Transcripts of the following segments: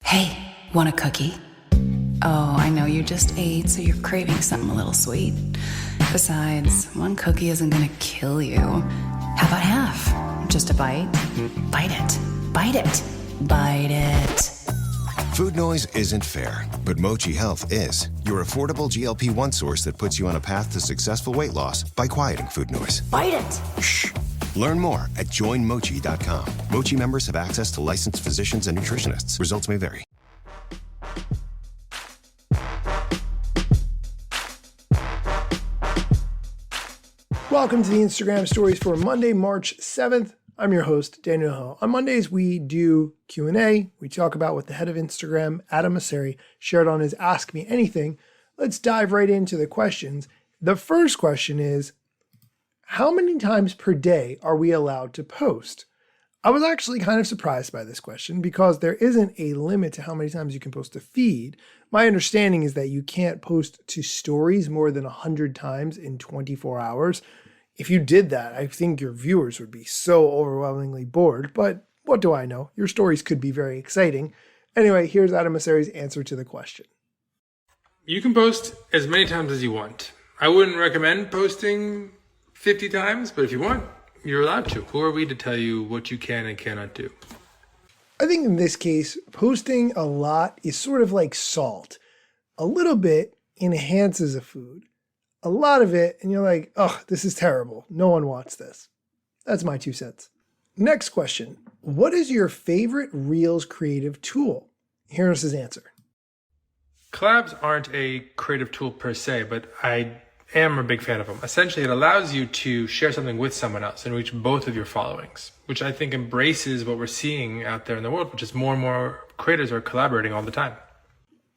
Hey, want a cookie? Oh, I know you just ate, so you're craving something a little sweet. Besides, one cookie isn't gonna kill you. How about half? Just a bite? Bite it. Bite it. Bite it. Food noise isn't fair, but Mochi Health is. Your affordable GLP-1 source that puts you on a path to successful weight loss by quieting food noise. Bite it. Shh. Learn more at joinmochi.com. Mochi members have access to licensed physicians and nutritionists. Results may vary. Welcome to the Instagram stories for Monday, March 7th. I'm your host, Daniel Hill. On Mondays, we do Q&A. We talk about what the head of Instagram, Adam Mosseri, shared on his Ask Me Anything. Let's dive right into the questions. The first question is, how many times per day are we allowed to post? I was actually kind of surprised by this question because there isn't a limit to how many times you can post to feed. My understanding is that you can't post to stories more than 100 times in 24 hours. If you did that, I think your viewers would be so overwhelmingly bored, but what do I know? Your stories could be very exciting. Anyway, here's Adam Mosseri's answer to the question. You can post as many times as you want. I wouldn't recommend posting 50 times, but if you want, you're allowed to. Who are we to tell you what you can and cannot do? I think in this case, posting a lot is sort of like salt. A little bit enhances a food. A lot of it, and you're like, oh, this is terrible. No one wants this. That's my 2 cents. Next question. What is your favorite Reels creative tool? Here's his answer. Collabs aren't a creative tool per se, but I am a big fan of them. Essentially, it allows you to share something with someone else and reach both of your followings, which I think embraces what we're seeing out there in the world, which is more and more creators are collaborating all the time.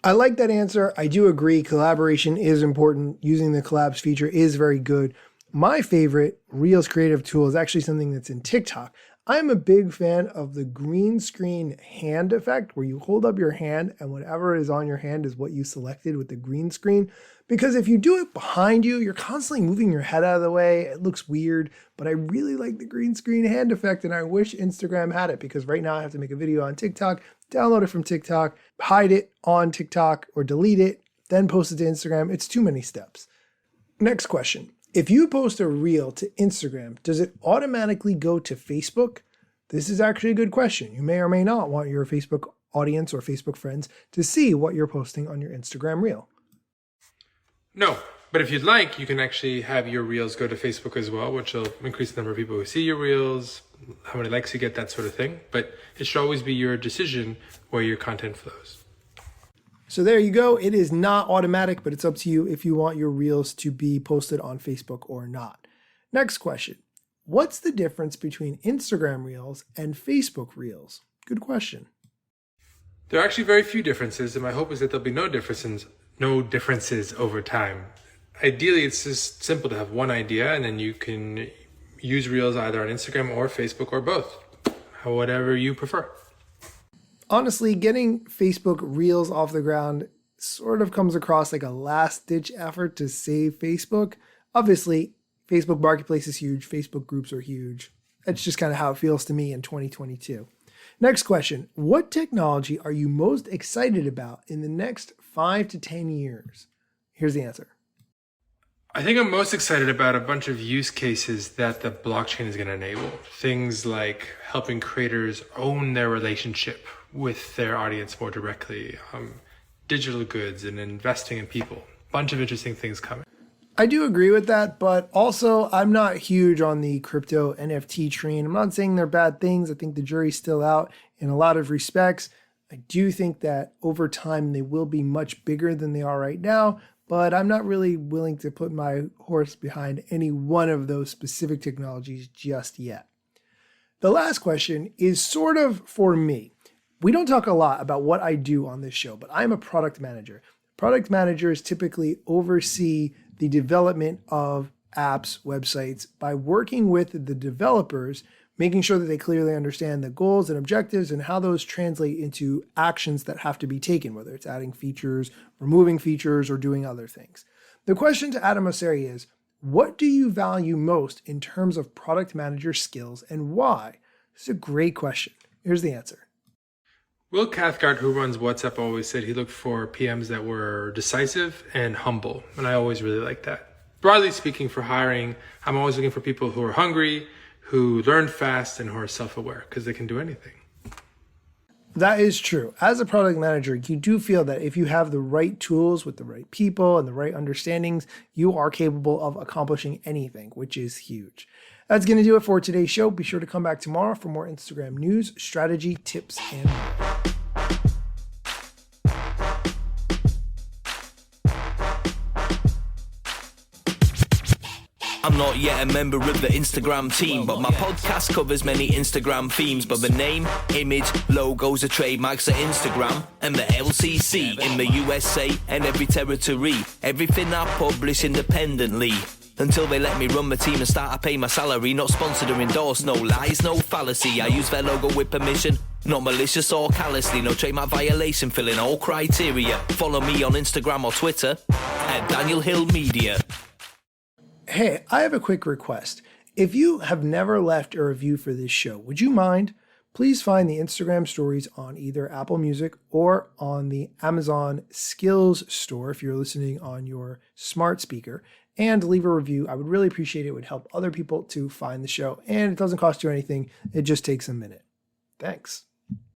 I like that answer. I do agree. Collaboration is important. Using the collabs feature is very good. My favorite Reels creative tool is actually something that's in TikTok. I'm a big fan of the green screen hand effect, where you hold up your hand and whatever is on your hand is what you selected with the green screen. Because if you do it behind you, you're constantly moving your head out of the way. It looks weird, but I really like the green screen hand effect, and I wish Instagram had it, because right now I have to make a video on TikTok, download it from TikTok, hide it on TikTok or delete it, then post it to Instagram. It's too many steps. Next question. If you post a reel to Instagram, does it automatically go to Facebook? This is actually a good question. You may or may not want your Facebook audience or Facebook friends to see what you're posting on your Instagram reel. No, but if you'd like, you can actually have your reels go to Facebook as well, which will increase the number of people who see your reels, how many likes you get, that sort of thing. But it should always be your decision where your content flows. So there you go. It is not automatic, but it's up to you if you want your reels to be posted on Facebook or not. Next question. What's the difference between Instagram Reels and Facebook Reels? Good question. There are actually very few differences, and my hope is that there'll be no differences over time. Ideally, it's just simple to have one idea, and then you can use Reels either on Instagram or Facebook or both, whatever you prefer. Honestly, getting Facebook Reels off the ground sort of comes across like a last-ditch effort to save Facebook. Obviously, Facebook Marketplace is huge. Facebook groups are huge. That's just kind of how it feels to me in 2022. Next question. What technology are you most excited about in the next 5 to 10 years? Here's the answer. I think I'm most excited about a bunch of use cases that the blockchain is going to enable. Things like helping creators own their relationship with their audience more directly, digital goods, and investing in people. A bunch of interesting things coming. I do agree with that, but also I'm not huge on the crypto NFT train. I'm not saying they're bad things. I think the jury's still out in a lot of respects. I do think that over time they will be much bigger than they are right now, but I'm not really willing to put my horse behind any one of those specific technologies just yet. The last question is sort of for me. We don't talk a lot about what I do on this show, but I'm a product manager. Product managers typically oversee the development of apps, websites, by working with the developers, making sure that they clearly understand the goals and objectives and how those translate into actions that have to be taken, whether it's adding features, removing features, or doing other things. The question to Adam Mosseri is, what do you value most in terms of product manager skills and why? It's a great question. Here's the answer. Will Cathcart, who runs WhatsApp, always said he looked for PMs that were decisive and humble, and I always really like that. Broadly speaking, for hiring, I'm always looking for people who are hungry, who learn fast, and who are self-aware, because they can do anything. That is true. As a product manager, you do feel that if you have the right tools with the right people and the right understandings, you are capable of accomplishing anything, which is huge. That's going to do it for today's show. Be sure to come back tomorrow for more Instagram news, strategy, tips, and more. I'm not yet a member of the Instagram team, but my podcast covers many Instagram themes. But the name, image, logos are trademarks at Instagram, and the LCC in the USA and every territory. Everything I publish independently. Until they let me run my team and start to pay my salary. Not sponsored or endorsed, no lies, no fallacy. I use their logo with permission, not malicious or callously. No trademark violation, filling all criteria. Follow me on Instagram or Twitter at Daniel Hill Media. Hey, I have a quick request. If you have never left a review for this show, would you mind? Please find the Instagram stories on either Apple Music or on the Amazon Skills store if you're listening on your smart speaker, and leave a review. I would really appreciate it. It would help other people to find the show, and it doesn't cost you anything. It just takes a minute. Thanks.